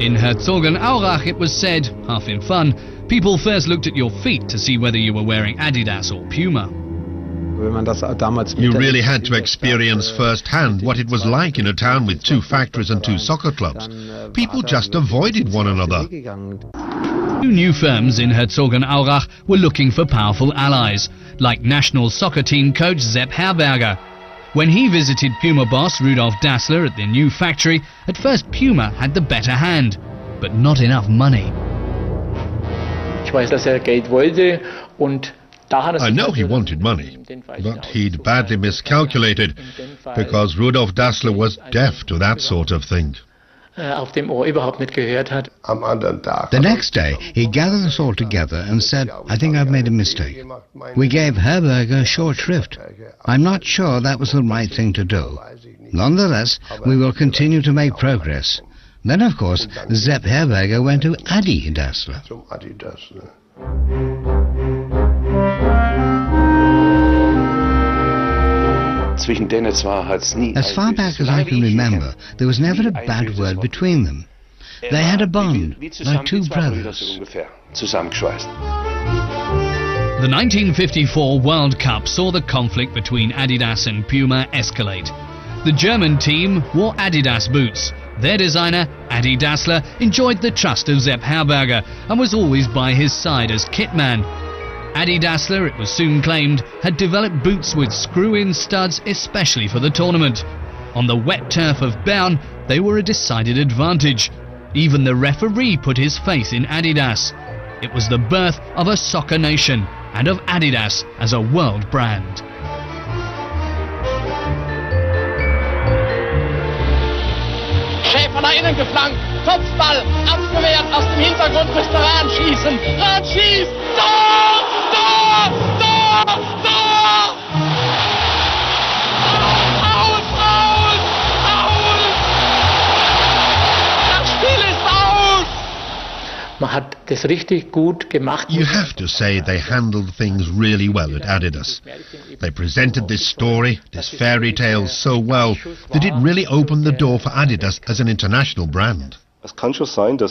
In Herzogenaurach, it was said, half in fun, people first looked at your feet to see whether you were wearing Adidas or Puma. You really had to experience firsthand what it was like in a town with 2 factories and 2 soccer clubs. People just avoided one another. 2 new firms in Herzogenaurach were looking for powerful allies, like national soccer team coach Sepp Herberger. When he visited Puma boss Rudolf Dassler at the new factory, at first Puma had the better hand, but not enough money. I know he wanted money, but he'd badly miscalculated, because Rudolf Dassler was deaf to that sort of thing. The next day, he gathered us all together and said, "I think I've made a mistake." We gave Herberger short shrift. I'm not sure that was the right thing to do. Nonetheless, we will continue to make progress. Then, of course, Sepp Herberger went to Adidas. As far back as I can remember, there was never a bad word between them. They had a bond, like 2 brothers. The 1954 World Cup saw the conflict between Adidas and Puma escalate. The German team wore Adidas boots. Their designer, Adi Dassler, enjoyed the trust of Sepp Herberger and was always by his side as kitman. Adi Dassler, it was soon claimed, had developed boots with screw-in studs especially for the tournament. On the wet turf of Bern, they were a decided advantage. Even the referee put his faith in Adidas. It was the birth of a soccer nation and of Adidas as a world brand. Schäfer nach innen geflankt, Kopfball, abgewehrt, aus dem Hintergrund müsste Rahn schießen. Rahn schießt, Tor! Tor! Tor! Tor! Aus! Aus! Aus! Das Spiel ist aus! Man hat das richtig gut gemacht. You have to say they handled things really well at Adidas. They presented this story, this fairy tale so well that it really opened the door for Adidas as an international brand.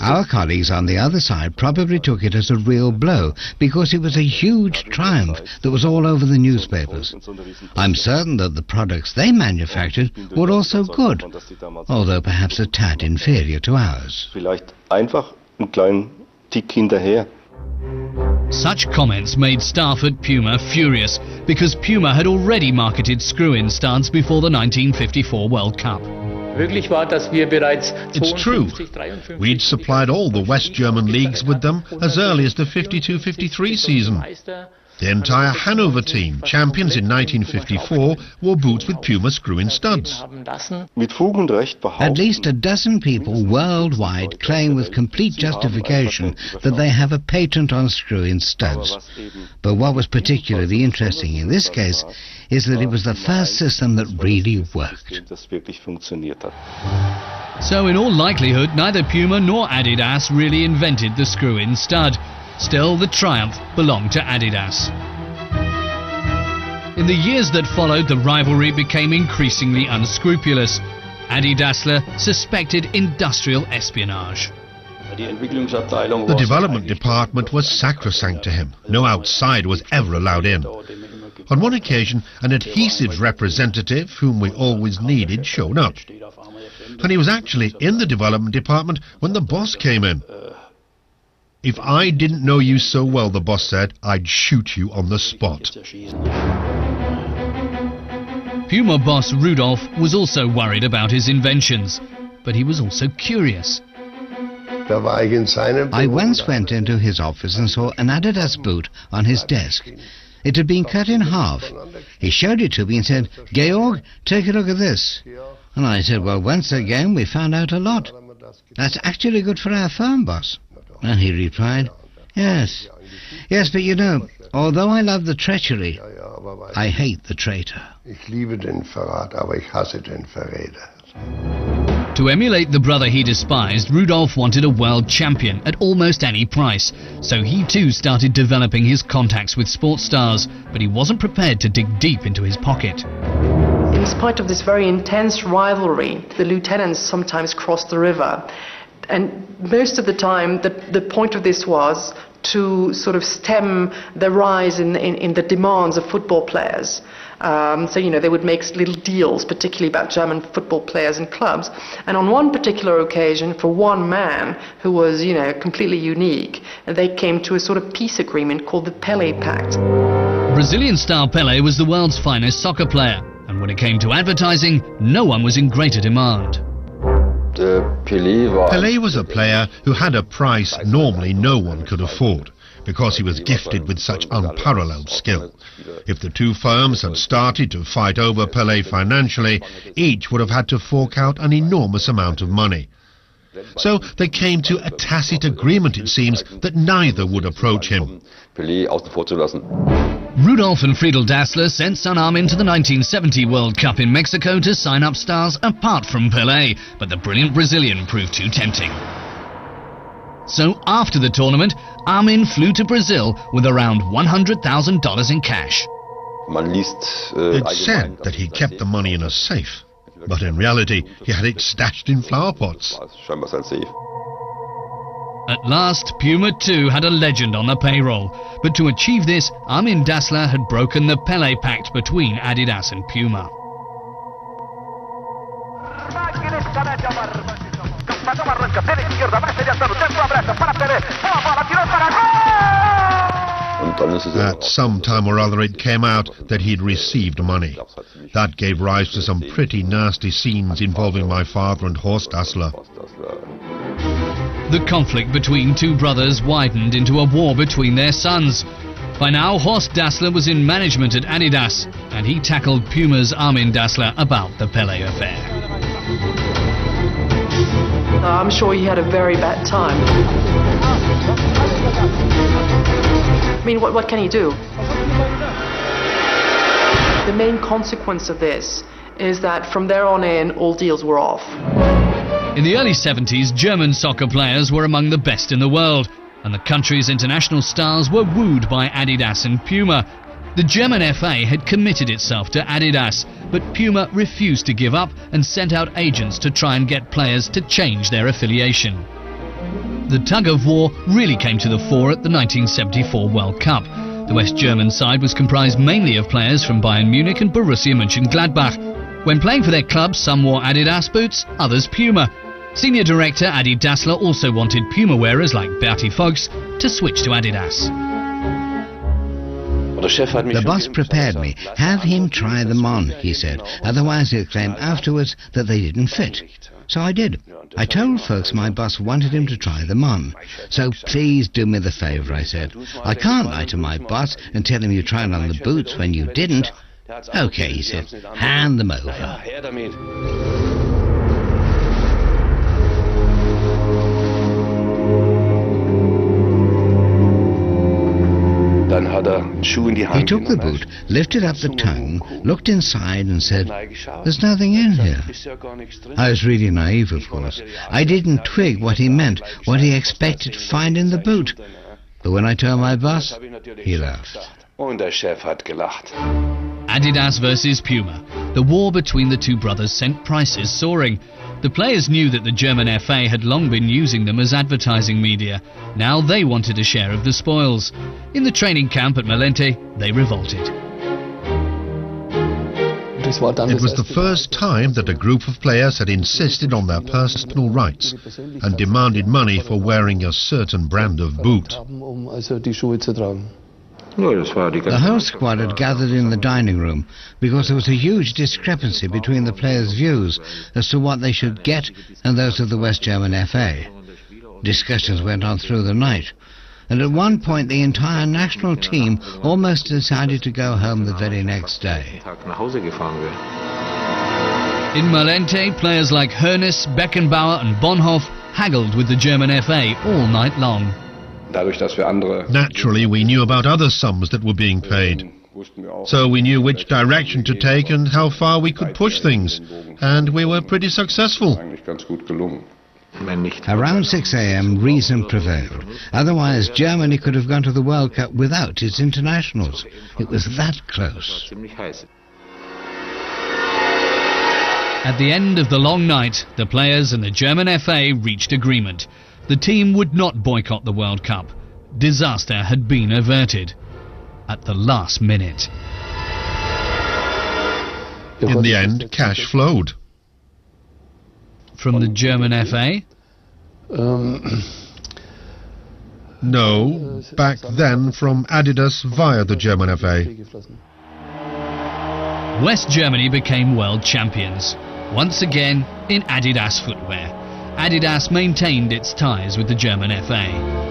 Our colleagues on the other side probably took it as a real blow because it was a huge triumph that was all over the newspapers. I'm certain that the products they manufactured were also good, although perhaps a tad inferior to ours. Such comments made staff at Puma furious because Puma had already marketed screw-in studs before the 1954 World Cup. It's true. We'd supplied all the West German leagues with them as early as the 52-53 season. The entire Hanover team, champions in 1954, wore boots with Puma screw-in studs. At least a dozen people worldwide claim with complete justification that they have a patent on screw-in studs. But what was particularly interesting in this case is that it was the first system that really worked. So in all likelihood, neither Puma nor Adidas really invented the screw-in stud. Still, the triumph belonged to Adidas. In the years that followed, the rivalry became increasingly unscrupulous. Adi Dassler suspected industrial espionage. The development department was sacrosanct to him. No outside was ever allowed in. On one occasion, an adhesives representative, whom we always needed, showed up. And he was actually in the development department when the boss came in. "If I didn't know you so well," the boss said, "I'd shoot you on the spot." Puma boss Rudolf was also worried about his inventions, but he was also curious. I once went into his office and saw an Adidas boot on his desk. It had been cut in half. He showed it to me and said, "Georg, take a look at this." And I said, "Well, once again, we found out a lot. That's actually good for our firm, boss." And he replied, Yes, but you know, although I love the treachery, I hate the traitor." To emulate the brother he despised, Rudolf wanted a world champion at almost any price, so he too started developing his contacts with sports stars, but he wasn't prepared to dig deep into his pocket. In spite of this very intense rivalry, the lieutenants sometimes crossed the river. And most of the time, the point of this was to sort of stem the rise in the demands of football players. So, they would make little deals, particularly about German football players and clubs. And on one particular occasion, for one man who was, completely unique, they came to a sort of peace agreement called the Pelé Pact. Brazilian star Pelé was the world's finest soccer player, and when it came to advertising, no one was in greater demand. Pelé was a player who had a price normally no one could afford, because he was gifted with such unparalleled skill. If the two firms had started to fight over Pelé financially, each would have had to fork out an enormous amount of money. So they came to a tacit agreement, it seems, that neither would approach him. Rudolf and Friedel Dassler sent son Armin to the 1970 World Cup in Mexico to sign up stars apart from Pelé, but the brilliant Brazilian proved too tempting. So after the tournament, Armin flew to Brazil with around $100,000 in cash. It's said that he kept the money in a safe, but in reality he had it stashed in flower pots. At last, Puma too had a legend on the payroll, but to achieve this, Armin Dassler had broken the Pelé Pact between Adidas and Puma. At some time or other it came out that he'd received money. That gave rise to some pretty nasty scenes involving my father and Horst Dassler. The conflict between two brothers widened into a war between their sons. By now, Horst Dassler was in management at Adidas, and he tackled Puma's Armin Dassler about the Pelé affair. I'm sure he had a very bad time. I mean, what can he do? The main consequence of this is that from there on in, all deals were off. In the early 70s, German soccer players were among the best in the world, and the country's international stars were wooed by Adidas and Puma. The German FA had committed itself to Adidas, but Puma refused to give up and sent out agents to try and get players to change their affiliation. The tug of war really came to the fore at the 1974 World Cup. The West German side was comprised mainly of players from Bayern Munich and Borussia Mönchengladbach. When playing for their clubs, some wore Adidas boots, others Puma. Senior director Adi Dassler also wanted Puma wearers like Berti Vogts to switch to Adidas. The boss prepared me. Have him try them on, he said. Otherwise he'll claim afterwards that they didn't fit. So I did. I told folks my boss wanted him to try them on. So please do me the favour, I said. I can't lie to my boss and tell him you tried on the boots when you didn't. Okay, he said. Hand them over. He took the boot, lifted up the tongue, looked inside and said, "There's nothing in here." I was really naive, of course. I didn't twig what he meant, what he expected to find in the boot. But when I told my boss, he laughed. Adidas versus Puma. The war between the two brothers sent prices soaring. The players knew that the German FA had long been using them as advertising media. Now they wanted a share of the spoils. In the training camp at Malente, they revolted. It was the first time that a group of players had insisted on their personal rights and demanded money for wearing a certain brand of boot. The whole squad had gathered in the dining room because there was a huge discrepancy between the players' views as to what they should get and those of the West German FA. Discussions went on through the night, and at one point the entire national team almost decided to go home the very next day. In Malente, players like Hoeneß, Beckenbauer and Bonhoff haggled with the German FA all night long. Naturally, we knew about other sums that were being paid. So we knew which direction to take and how far we could push things. And we were pretty successful. Around 6 a.m. reason prevailed. Otherwise, Germany could have gone to the World Cup without its internationals. It was that close. At the end of the long night, the players and the German FA reached agreement. The team would not boycott the World Cup. Disaster had been averted. At the last minute. In the end, cash flowed. From the German FA? No, back then from Adidas via the German FA. West Germany became world champions. Once again in Adidas footwear. Adidas maintained its ties with the German FA.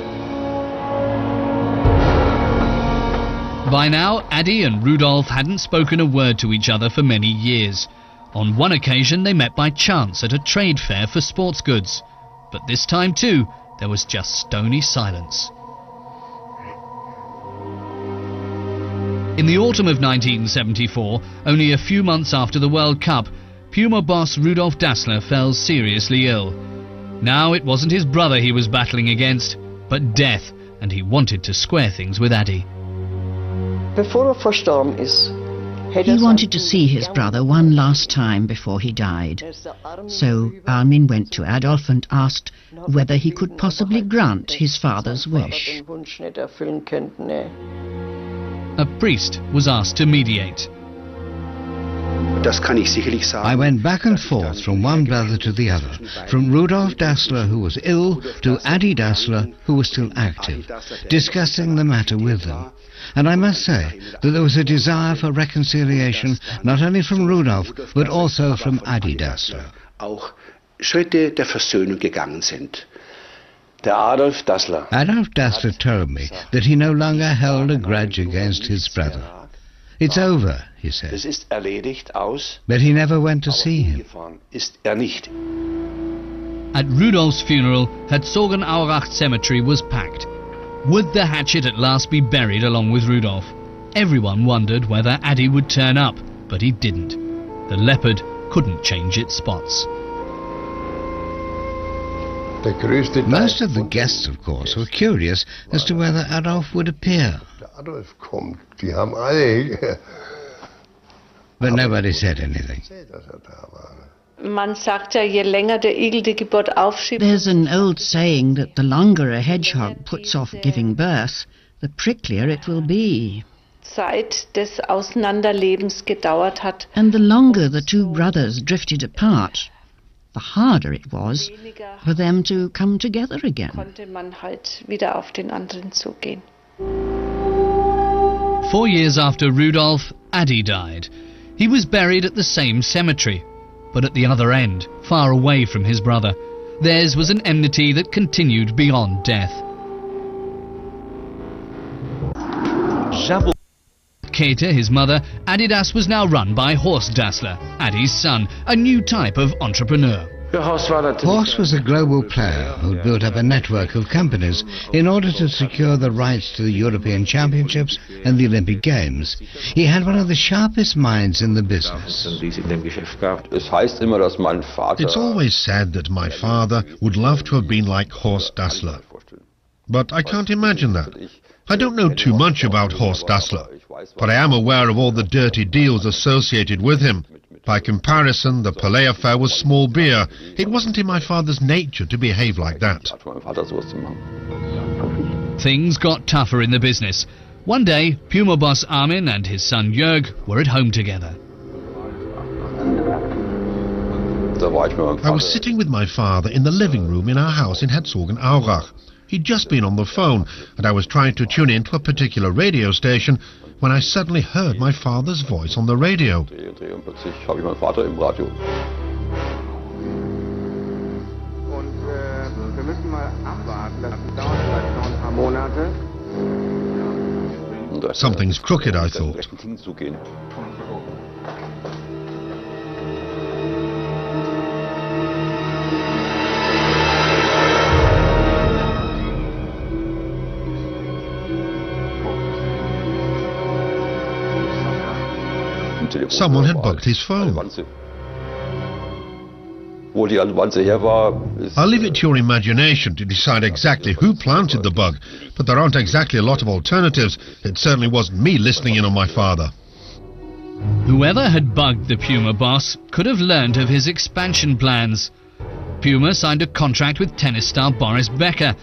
By now, Adi and Rudolf hadn't spoken a word to each other for many years. On one occasion they met by chance at a trade fair for sports goods. But this time too, there was just stony silence. In the autumn of 1974, only a few months after the World Cup, Puma boss Rudolf Dassler fell seriously ill. Now it wasn't his brother he was battling against, but death, and he wanted to square things with Adi. He wanted to see his brother one last time before he died. So Armin went to Adolf and asked whether he could possibly grant his father's wish. A priest was asked to mediate. I went back and forth from one brother to the other, from Rudolf Dassler, who was ill, to Adi Dassler, who was still active, discussing the matter with them. And I must say that there was a desire for reconciliation not only from Rudolf, but also from Adi Dassler. Adolf Dassler told me that he no longer held a grudge against his brother. It's over, he said. But he never went to see him. At Rudolf's funeral, Herzogenaurach cemetery was packed. Would the hatchet at last be buried along with Rudolf? Everyone wondered whether Adi would turn up, but he didn't. The leopard couldn't change its spots. Most of the guests, of course, were curious as to whether Adolf would appear. But nobody said anything. There's an old saying that the longer a hedgehog puts off giving birth, the pricklier it will be. And the longer the two brothers drifted apart, the harder it was for them to come together again. 4 years after Rudolf, Adi died. He was buried at the same cemetery, but at the other end, far away from his brother. Theirs was an enmity that continued beyond death. Käthe, his mother, Adidas was now run by Horst Dassler, Adi's son, a new type of entrepreneur. Horst was a global player who built up a network of companies in order to secure the rights to the European Championships and the Olympic Games. He had one of the sharpest minds in the business. It's always said that my father would love to have been like Horst Dassler. But I can't imagine that. I don't know too much about Horst Dassler, but I am aware of all the dirty deals associated with him. By comparison, the Palais affair was small beer. It wasn't in my father's nature to behave like that. Things got tougher in the business. One day, Puma boss Armin and his son Jörg were at home together. I was sitting with my father in the living room in our house in Herzogenaurach. He'd just been on the phone, and I was trying to tune into a particular radio station when I suddenly heard my father's voice on the radio. Something's crooked, I thought. Someone had bugged his phone. I'll leave it to your imagination to decide exactly who planted the bug, but there aren't exactly a lot of alternatives. It certainly wasn't me listening in on my father. Whoever had bugged the Puma boss could have learned of his expansion plans. Puma signed a contract with tennis star Boris Becker.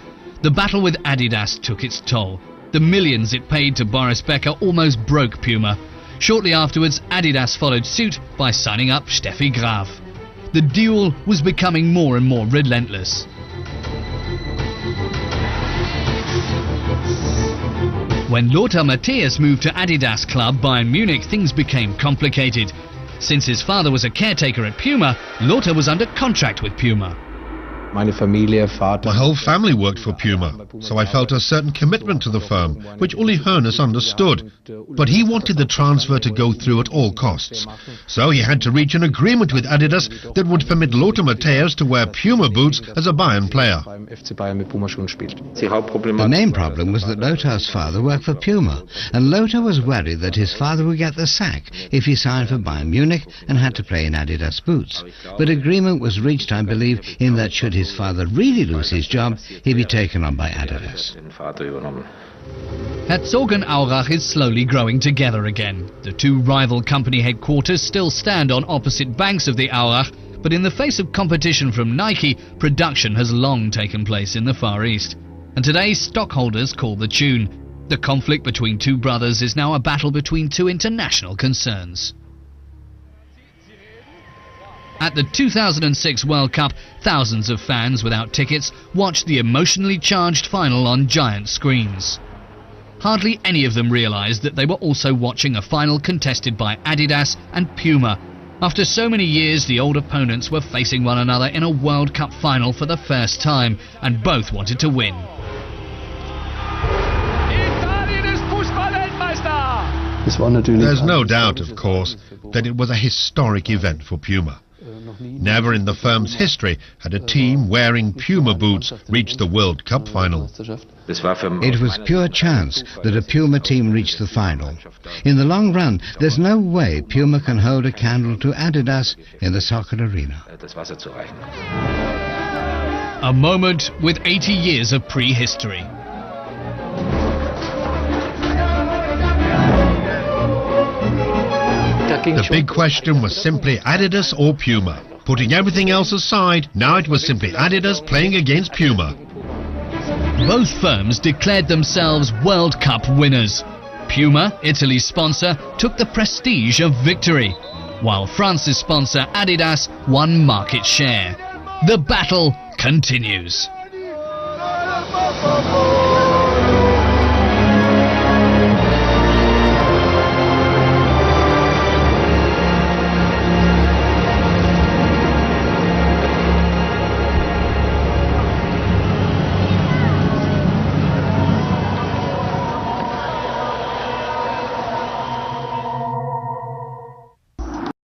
The battle with Adidas took its toll. The millions it paid to Boris Becker almost broke Puma. Shortly afterwards, Adidas followed suit by signing up Steffi Graf. The duel was becoming more and more relentless. When Lothar Matthäus moved to Adidas club Bayern Munich, things became complicated. Since his father was a caretaker at Puma, Lothar was under contract with Puma. My whole family worked for Puma, so I felt a certain commitment to the firm, which Uli Hoeneß understood. But he wanted the transfer to go through at all costs. So he had to reach an agreement with Adidas that would permit Lothar Matthäus to wear Puma boots as a Bayern player. The main problem was that Lothar's father worked for Puma, and Lothar was worried that his father would get the sack if he signed for Bayern Munich and had to play in Adidas boots. But agreement was reached, I believe, in that should his father really lose his job, he'd be taken on by Adidas. Herzogenaurach is slowly growing together again. The two rival company headquarters still stand on opposite banks of the Aurach, but in the face of competition from Nike, production has long taken place in the Far East. And today, stockholders call the tune. The conflict between two brothers is now a battle between two international concerns. At the 2006 World Cup, thousands of fans without tickets watched the emotionally charged final on giant screens. Hardly any of them realized that they were also watching a final contested by Adidas and Puma. After so many years, the old opponents were facing one another in a World Cup final for the first time, and both wanted to win. There's no doubt, of course, that it was a historic event for Puma. Never in the firm's history had a team wearing Puma boots reached the World Cup final. It was pure chance that a Puma team reached the final. In the long run, there's no way Puma can hold a candle to Adidas in the soccer arena. A moment with 80 years of prehistory. The big question was simply Adidas or Puma. Putting everything else aside, now it was simply Adidas playing against Puma. Both firms declared themselves World Cup winners. Puma, Italy's sponsor, took the prestige of victory, while France's sponsor Adidas won market share. The battle continues.